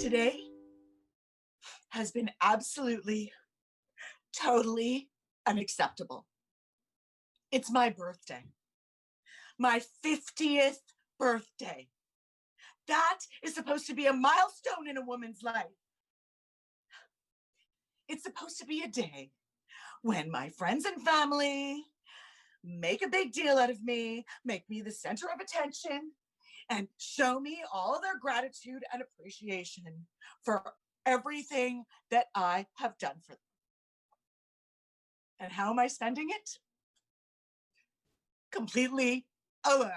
Today has been absolutely, totally unacceptable. It's my birthday, my 50th birthday. That is supposed to be a milestone in a woman's life. It's supposed to be a day when my friends and family make a big deal out of me, make me the center of attention, and show me all their gratitude and appreciation for everything that I have done for them. And how am I spending it? Completely alone.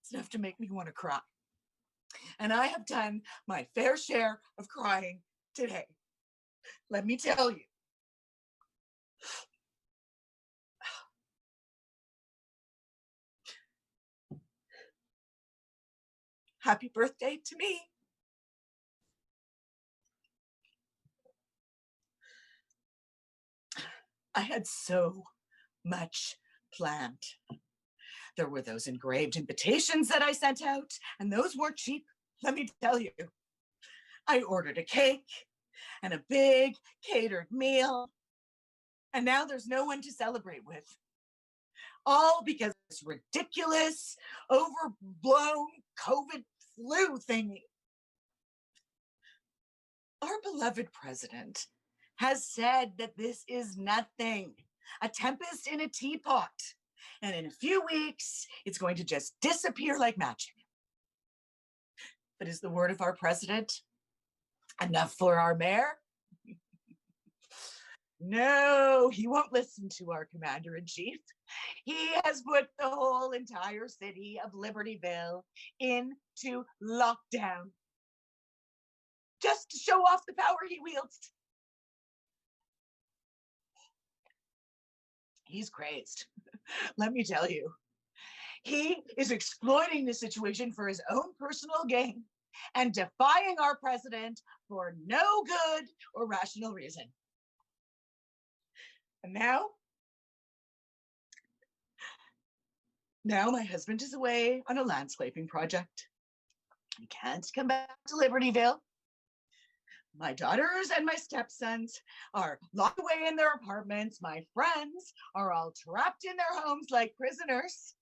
It's enough to make me want to cry. And I have done my fair share of crying today. Let me tell you. Happy birthday to me. I had so much planned. There were those engraved invitations that I sent out, and those weren't cheap, let me tell you. I ordered a cake and a big catered meal, and now there's no one to celebrate with. All because of this ridiculous, overblown COVID flu thingy. Our beloved president has said that this is nothing, a tempest in a teapot. And in a few weeks, it's going to just disappear like magic. But is the word of our president enough for our mayor? No, he won't listen to our commander-in-chief. He has put the whole entire city of Libertyville into lockdown, just to show off the power he wields. He's crazed, let me tell you. He is exploiting the situation for his own personal gain and defying our president for no good or rational reason. And now my husband is away on a landscaping project. He can't come back to Libertyville. My daughters and my stepsons are locked away in their apartments. My friends are all trapped in their homes like prisoners.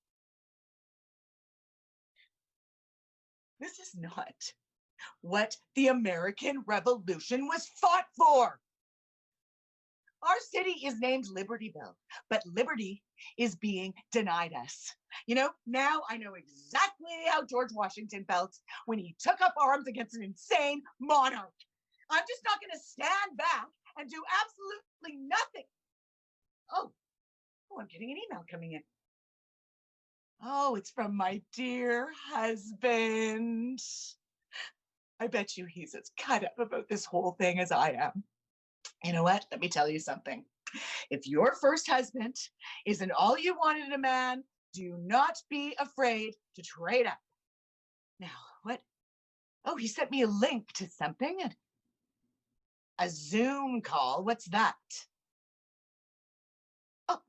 This is not what the American Revolution was fought for. Our city is named Libertyville, but liberty is being denied us. You know, now I know exactly how George Washington felt when he took up arms against an insane monarch. I'm just not going to stand back and do absolutely nothing. Oh, I'm getting an email coming in. Oh, it's from my dear husband. I bet you he's as cut up about this whole thing as I am. You know what? Let me tell you something. If your first husband isn't all you wanted in a man, do not be afraid to trade up. Now, what? Oh, he sent me a link to something. A Zoom call. What's that? Oh,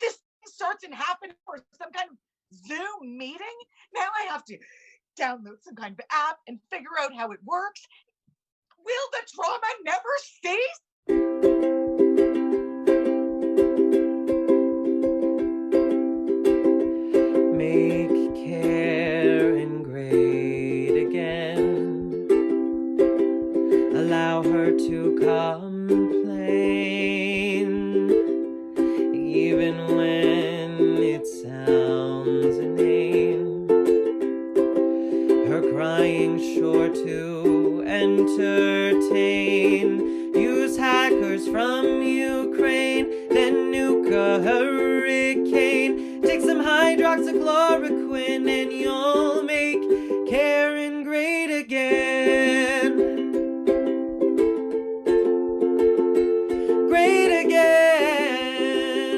this starts in half an hour. Some kind of Zoom meeting? Now I have to download some kind of app and figure out how it works. Will the trauma never cease? Make Karen great again. Allow her to complain, even when it sounds inane. Her crying sure to entertain. Use hackers from Ukraine, then nuke a hurricane. Take some hydroxychloroquine and you'll make Karen great again. Great again.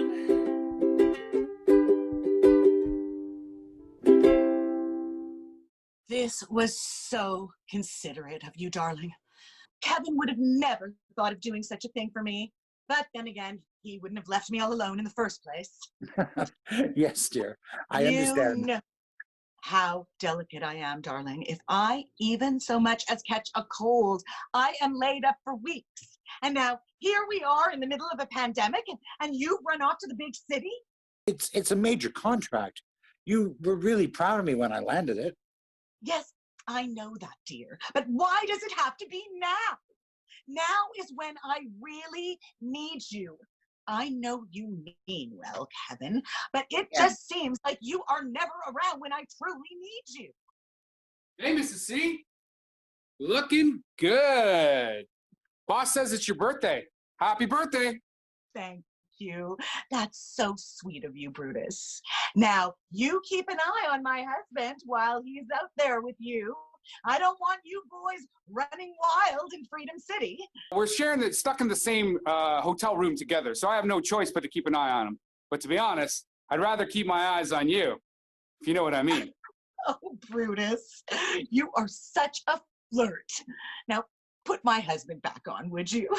This was so considerate of you, darling. Kevin would have never thought of doing such a thing for me. But then again, he wouldn't have left me all alone in the first place. Yes, dear. I understand. how delicate I am, darling. If I even so much as catch a cold, I am laid up for weeks. And now here we are in the middle of a pandemic, and you've run off to the big city? It's a major contract. You were really proud of me when I landed it. Yes, I know that, dear. But why does it have to be now? Now is when I really need you. I know you mean well, Kevin, but it just seems like you are never around when I truly need you. Hey, Mrs. C. Looking good. Boss says it's your birthday. Happy birthday. Thank you. That's so sweet of you, Brutus. Now, you keep an eye on my husband while he's out there with you. I don't want you boys running wild in Freedom City. We're stuck in the same hotel room together, so I have no choice but to keep an eye on him. But to be honest, I'd rather keep my eyes on you, if you know what I mean. Oh, Brutus, you are such a flirt. Now, put my husband back on, would you?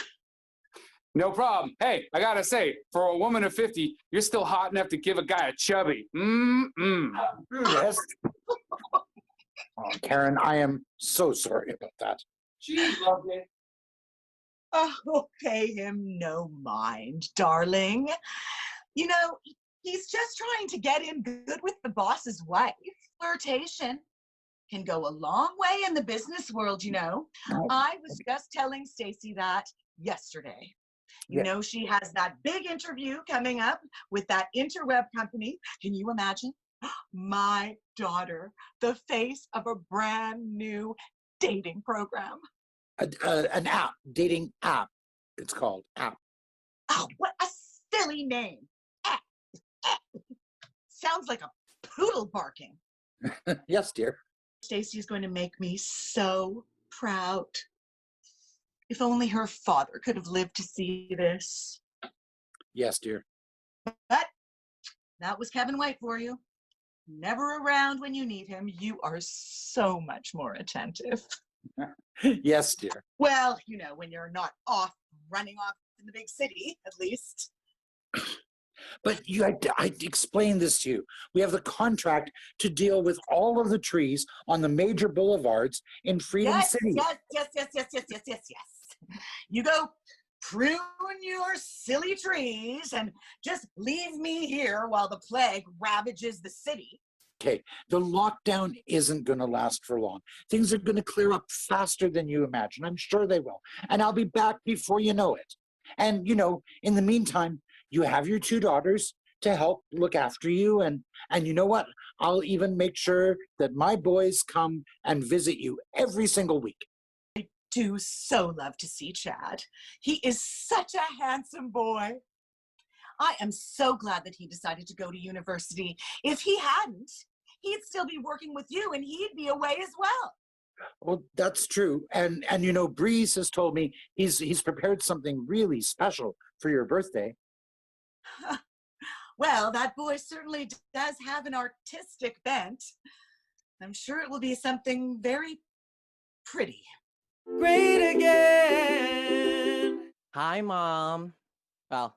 No problem. Hey, I gotta say, for a woman of 50, you're still hot enough to give a guy a chubby. Yes. Oh, Karen, I am so sorry about that. She loved it. Oh, pay him no mind, darling. You know, he's just trying to get in good with the boss's wife. Flirtation can go a long way in the business world, you know. Oh. I was just telling Stacy that yesterday. You know, she has that big interview coming up with that interweb company. Can you imagine? My daughter, the face of a brand new dating program. An app, dating app, it's called app. Oh, what a silly name. Sounds like a poodle barking. Yes, dear. Stacy's going to make me so proud. If only her father could have lived to see this. Yes, dear. But that was Kevin White for you. Never around when you need him. You are so much more attentive. Yes, dear. Well, you know, when you're not running off in the big city, at least. But I explained this to you. We have the contract to deal with all of the trees on the major boulevards in Freedom City. Yes. You go prune your silly trees and just leave me here while the plague ravages the city. Okay, the lockdown isn't going to last for long. Things are going to clear up faster than you imagine. I'm sure they will. And I'll be back before you know it. And, you know, in the meantime, you have your 2 daughters to help look after you. And you know what? I'll even make sure that my boys come and visit you every single week. I do so love to see Chad. He is such a handsome boy. I am so glad that he decided to go to university. If he hadn't, he'd still be working with you and he'd be away as well. Well, that's true. And you know, Breeze has told me he's prepared something really special for your birthday. Well, that boy certainly does have an artistic bent. I'm sure it will be something very pretty. Great again. Hi, Mom. Well,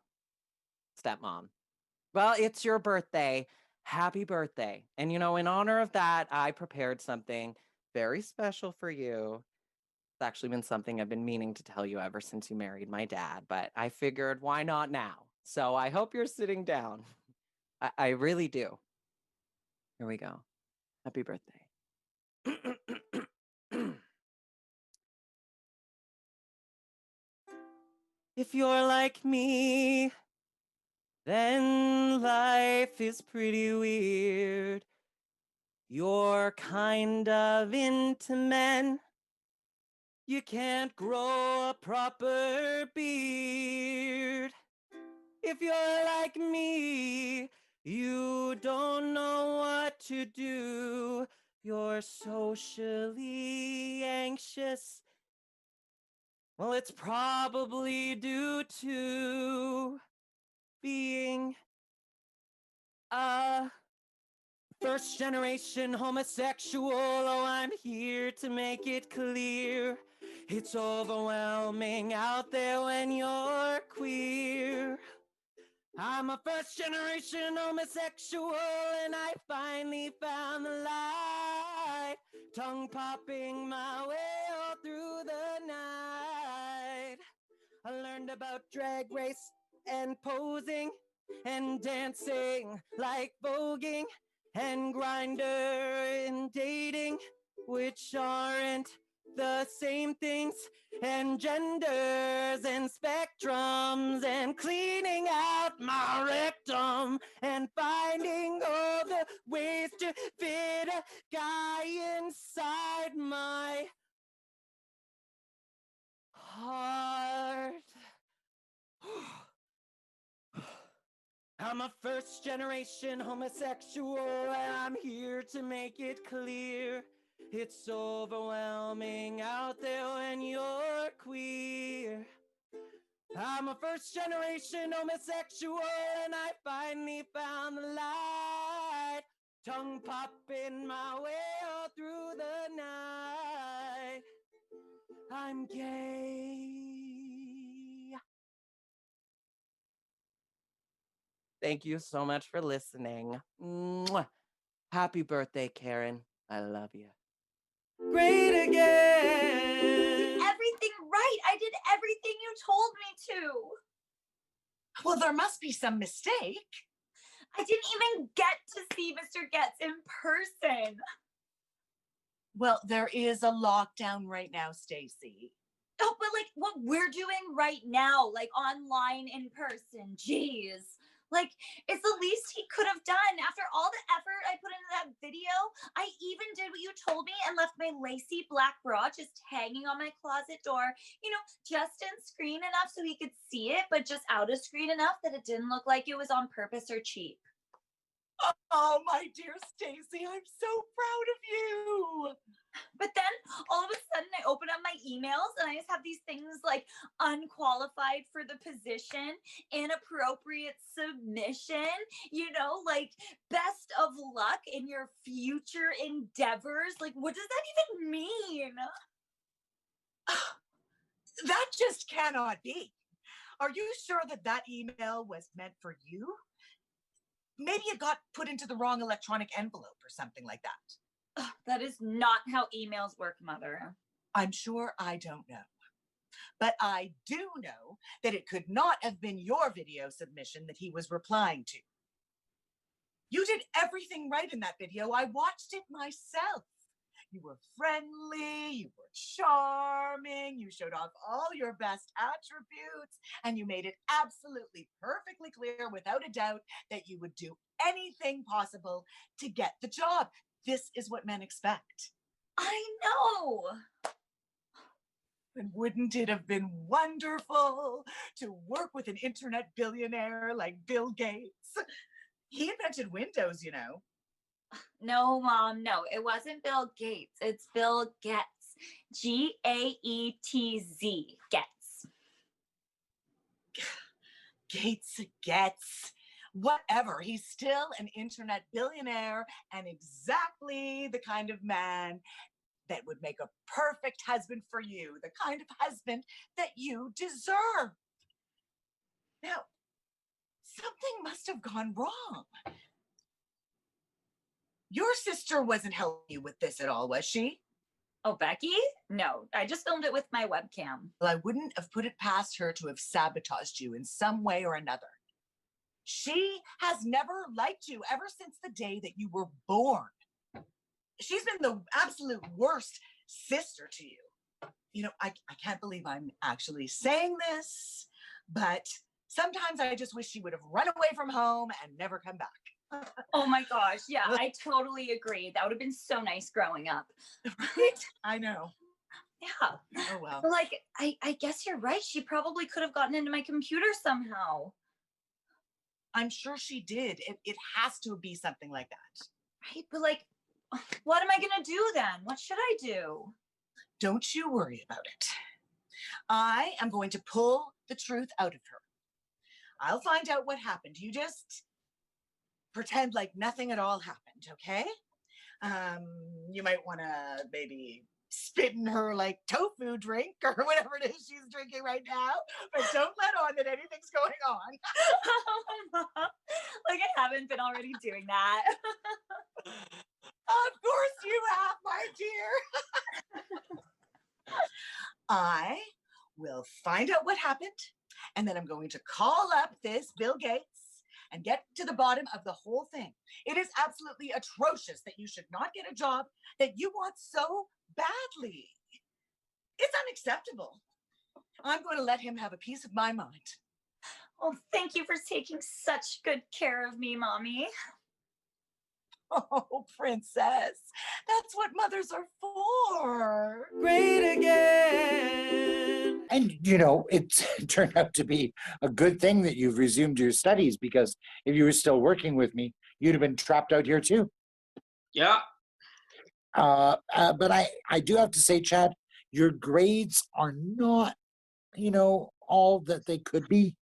stepmom. Well, it's your birthday. Happy birthday. And you know, in honor of that, I prepared something very special for you. It's actually been something I've been meaning to tell you ever since you married my dad, but I figured why not now? So I hope you're sitting down. I really do. Here we go. Happy birthday. If you're like me, then life is pretty weird. You're kind of into men. You can't grow a proper beard. If you're like me, you don't know what to do. You're socially anxious. Well, it's probably due to being a first generation homosexual. Oh, I'm here to make it clear. It's overwhelming out there when you're queer. I'm a first generation homosexual and I finally found the light. Tongue popping my way all through the night. I learned about drag race and posing and dancing like voguing and grinder and dating, which aren't the same things, and genders and spectrums and cleaning out my rectum and finding all the ways to fit a guy inside my heart. I'm a first generation homosexual and I'm here to make it clear. It's overwhelming out there when you're queer. I'm a first generation homosexual and I finally found the light. Tongue popping my way all through the night. I'm gay. Thank you so much for listening. Mwah. Happy birthday, Karen. I love you. Great again. Everything right. I did everything you told me to. Well, there must be some mistake. I didn't even get to see Mr. Getz in person. Well, there is a lockdown right now, Stacy. Oh, but like what we're doing right now, like online in person. Jeez. Like, it's the least he could have done. After all the effort I put into that video, I even did what you told me and left my lacy black bra just hanging on my closet door, you know, just in screen enough so he could see it, but just out of screen enough that it didn't look like it was on purpose or cheap. Oh, my dear Stacy, I'm so proud of you. But then all of a sudden I open up my emails and I just have these things like unqualified for the position, inappropriate submission, you know, like best of luck in your future endeavors. Like, what does that even mean? That just cannot be. Are you sure that that email was meant for you? Maybe it got put into the wrong electronic envelope or something like that. Ugh, that is not how emails work, Mother. I'm sure I don't know. But I do know that it could not have been your video submission that he was replying to. You did everything right in that video. I watched it myself. You were friendly, you were charming, you showed off all your best attributes, and you made it absolutely perfectly clear without a doubt that you would do anything possible to get the job. This is what men expect. I know. And wouldn't it have been wonderful to work with an internet billionaire like Bill Gates? He invented Windows, you know. No, Mom, no, it wasn't Bill Gates. It's Bill Getz. Gaetz. Getz. Gates gets whatever. He's still an internet billionaire and exactly the kind of man that would make a perfect husband for you, the kind of husband that you deserve. Now, something must have gone wrong. Your sister wasn't helping you with this at all, was she? Oh, Becky? No, I just filmed it with my webcam. Well, I wouldn't have put it past her to have sabotaged you in some way or another. She has never liked you ever since the day that you were born. She's been the absolute worst sister to you. You know, I can't believe I'm actually saying this, but sometimes I just wish she would have run away from home and never come back. Oh my gosh, yeah, I totally agree. That would have been so nice growing up. Right? I know. Yeah. Oh, well. But like, I guess you're right. She probably could have gotten into my computer somehow. I'm sure she did. It has to be something like that. Right? But like, what am I going to do then? What should I do? Don't you worry about it. I am going to pull the truth out of her. I'll find out what happened. You just pretend like nothing at all happened, okay? You might want to maybe spit in her like tofu drink or whatever it is she's drinking right now. But don't let on that anything's going on. Mom, like I haven't been already doing that. Of course you have, my dear. I will find out what happened, and then I'm going to call up this Bill Gates and get to the bottom of the whole thing. It is absolutely atrocious that you should not get a job that you want so badly. It's unacceptable. I'm going to let him have a piece of my mind. Well, thank you for taking such good care of me, Mommy. Oh, princess, that's what mothers are for. Great again. And, it turned out to be a good thing that you've resumed your studies, because if you were still working with me, you'd have been trapped out here too. Yeah. But I do have to say, Chad, your grades are not, all that they could be.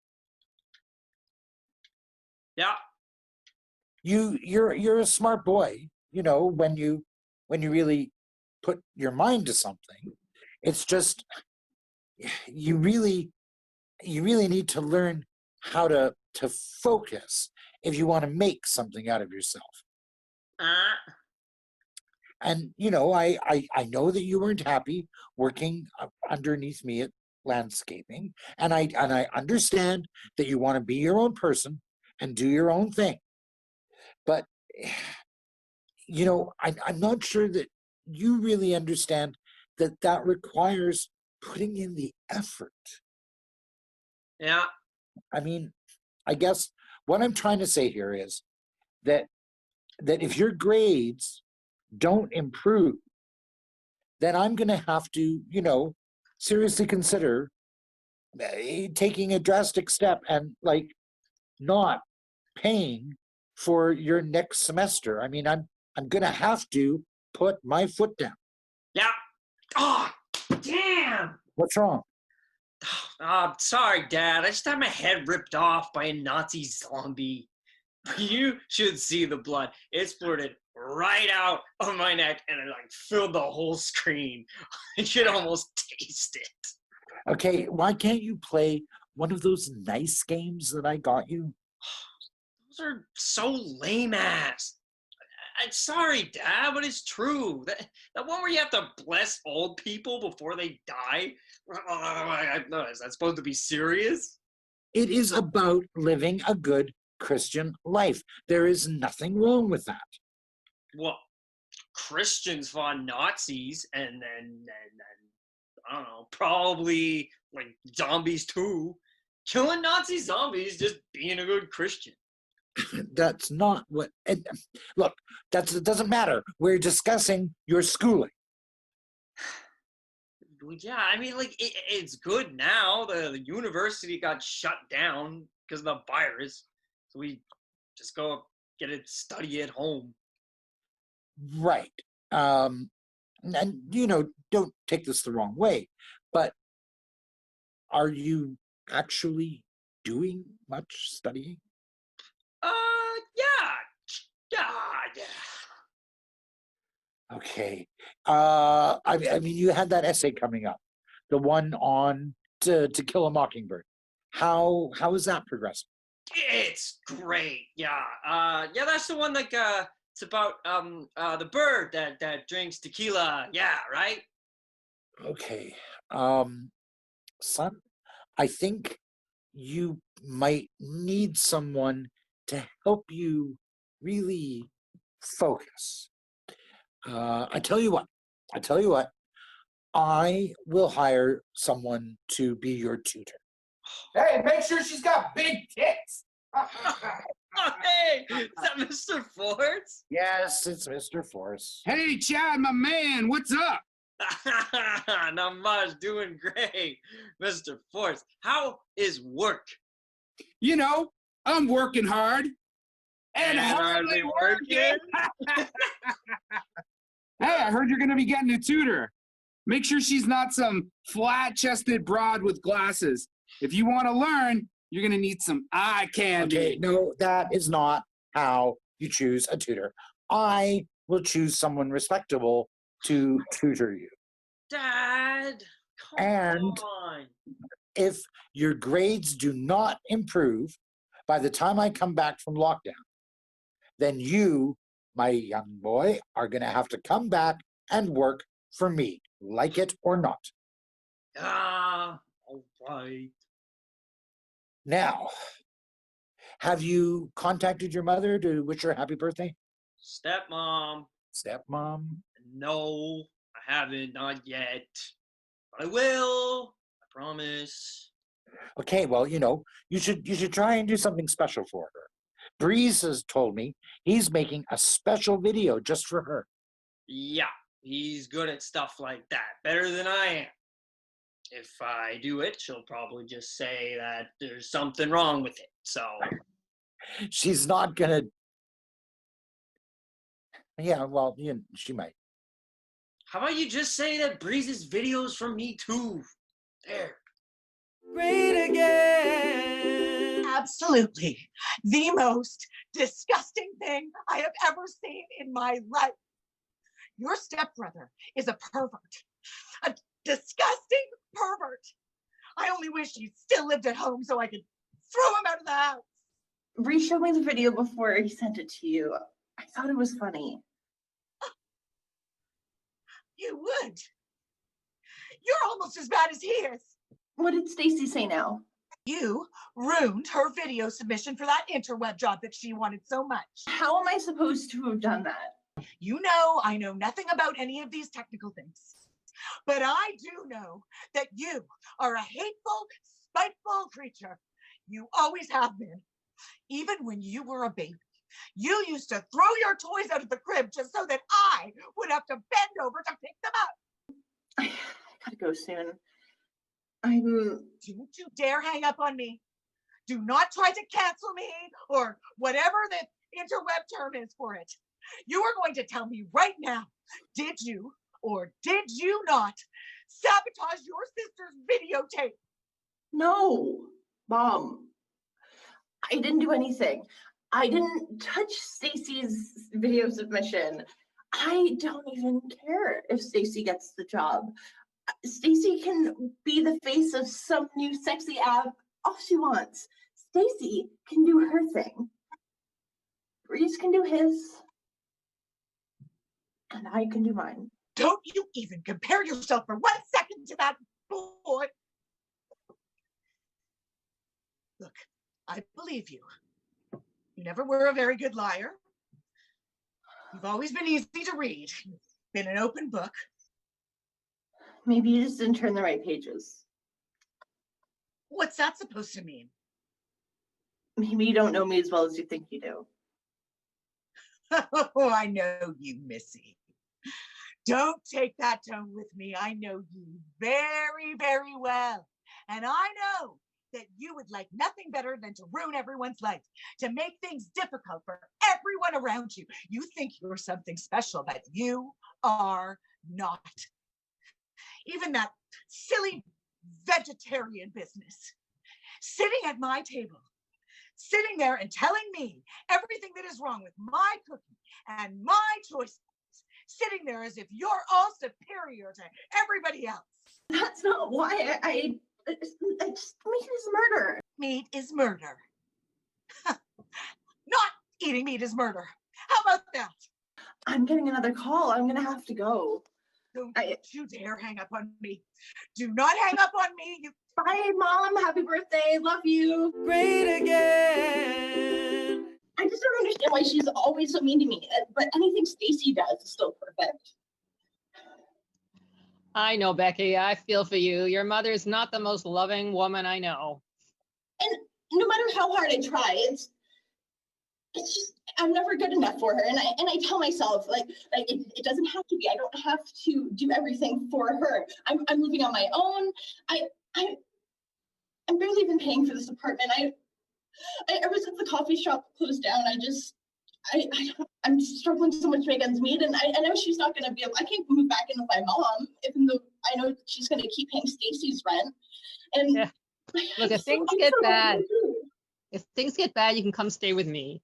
Yeah. You're a smart boy, when you really put your mind to something. It's just you really need to learn how to focus if you want to make something out of yourself. And I know that you weren't happy working underneath me at landscaping, and I understand that you want to be your own person and do your own thing. But, I'm not sure that you really understand that requires putting in the effort. Yeah. I mean, I guess what I'm trying to say here is that if your grades don't improve, then I'm going to have to, seriously consider taking a drastic step and not paying for your next semester. I mean, I'm gonna have to put my foot down. Yeah. Oh, damn. What's wrong? Sorry, Dad. I just had my head ripped off by a Nazi zombie. You should see the blood. It splurted right out of my neck and it filled the whole screen. I could almost taste it. Okay, why can't you play one of those nice games that I got you? Those are so lame ass. I'm sorry, Dad, but it's true. That one where you have to bless old people before they die? Is that supposed to be serious? It is about living a good Christian life. There is nothing wrong with that. Well, Christians fought Nazis and then I don't know, probably zombies too. Killing Nazi zombies, just being a good Christian. That's not what. Look, it doesn't matter. We're discussing your schooling. Yeah, I mean, it's good now. The university got shut down because of the virus, so we just go get it study at home. Right. And don't take this the wrong way, but are you actually doing much studying? Yeah. Okay. I mean, you had that essay coming up, the one on to kill a mockingbird. How is that progressing? It's great. Yeah. That's the one it's about the bird that drinks tequila. Yeah, right? Okay. Son, I think you might need someone to help you really focus. I tell you what, I will hire someone to be your tutor. Hey, make sure she's got big tits. Oh, hey, is that Mr. Force? Yes, it's Mr. Force. Hey, Chad, my man, what's up? Not much, doing great, Mr. Force. How is work? I'm working hard. And hardly working. Hey, I heard you're going to be getting a tutor. Make sure she's not some flat-chested broad with glasses. If you want to learn, you're going to need some eye candy. Okay, no, that is not how you choose a tutor. I will choose someone respectable to tutor you. Dad, come And on. if your grades do not improve by the time I come back from lockdown, then you, my young boy, are going to have to come back and work for me, like it or not. Ah, all right. Now, have you contacted your mother to wish her happy birthday? Stepmom, Stepmom? no, I haven't, not yet. But I will, I promise. Okay, well, you should try and do something special for her. Breeze has told me he's making a special video just for her. Yeah, he's good at stuff like that, better than I am. If I do it, she'll probably just say that there's something wrong with it. So, She's not gonna. Yeah, well, she might. how about you just say that Breeze's videos from me too? There. Great again. Absolutely the most disgusting thing I have ever seen in my life. Your stepbrother is a pervert, a disgusting pervert. I only wish he still lived at home so I could throw him out of the house. Bree showed me the video before he sent it to you. I thought it was funny. You would. You're almost as bad as he is. What did Stacy say now? You ruined her video submission for that interweb job that she wanted so much. How am I supposed to have done that? You know, I know nothing about any of these technical things, but I do know that you are a hateful, spiteful creature. You always have been. Even when you were a baby, you used to throw your toys out of the crib just so that I would have to bend over to pick them up. I gotta go soon. Don't you dare hang up on me. Do not try to cancel me or whatever the interweb term is for it. You are going to tell me right now, did you or did you not sabotage your sister's videotape? No, Mom. I didn't do anything. I didn't touch Stacy's video submission. I don't even care if Stacy gets the job. Stacy can be the face of some new sexy app all she wants. Stacy can do her thing. Breeze can do his. And I can do mine. Don't you even compare yourself for 1 second to that boy. Look, I believe you. You never were a very good liar. You've always been easy to read. You've been an open book. Maybe you just didn't turn the right pages. What's that supposed to mean? Maybe you don't know me as well as you think you do. Oh, I know you, Missy. Don't take that tone with me. I know you very, very well. And I know that you would like nothing better than to ruin everyone's life, to make things difficult for everyone around you. You think you're something special, but you are not. Even that silly vegetarian business, sitting at my table, sitting there and telling me everything that is wrong with my cooking and my choices, sitting there as if you're all superior to everybody else. That's not why I just meat is murder. Meat is murder. Not eating meat is murder. How about that? I'm getting another call. I'm gonna have to go. Don't you dare hang up on me. Do not hang up on me. You. Bye, Mom. Happy birthday. Love you. Great again. I just don't understand why she's always so mean to me. But anything Stacy does is still perfect. I know, Becky. I feel for you. Your mother's not the most loving woman I know. And no matter how hard I try, it's just I'm never good enough for her. And I tell myself like it doesn't have to be. I don't have to do everything for her. I'm living on my own. I'm barely even paying for this apartment. Ever since the coffee shop closed down, I'm struggling so much to make ends meet, and I know she's not going to be able. I can't move back in with my mom, even though I know she's going to keep paying Stacy's rent. And yeah. Look, if things get bad, you can come stay with me.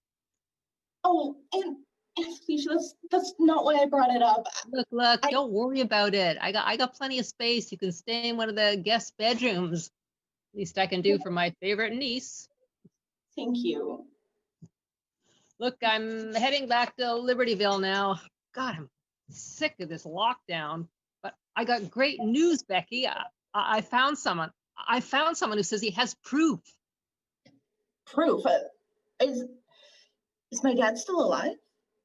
Oh, and Anastasia, that's not why I brought it up. Look, don't worry about it. I got plenty of space. You can stay in one of the guest bedrooms. Least I can do for my favorite niece. Thank you. Look, I'm heading back to Libertyville now. God, I'm sick of this lockdown. But I got great news, Becky. I found someone. I found someone who says he has proof. Proof? Is my dad still alive?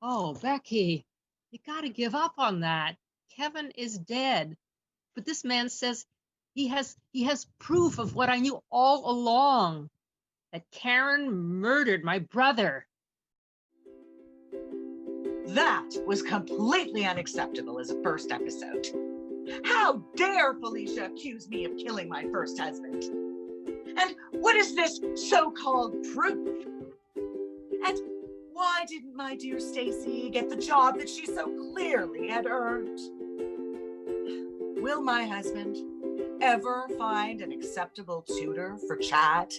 Oh, Becky, you gotta give up on that. Kevin is dead. But this man says he has proof of what I knew all along. That Karen murdered my brother. That was completely unacceptable as a first episode. How dare Felicia accuse me of killing my first husband? And what is this so-called proof? And why didn't my dear Stacy get the job that she so clearly had earned? Will my husband ever find an acceptable tutor for Chad?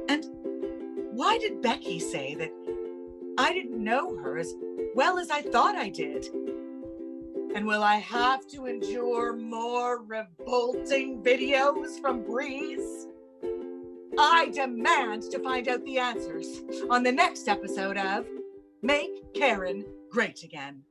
And why did Becky say that I didn't know her as well as I thought I did? And will I have to endure more revolting videos from Breeze? I demand to find out the answers on the next episode of Make Karen Great Again.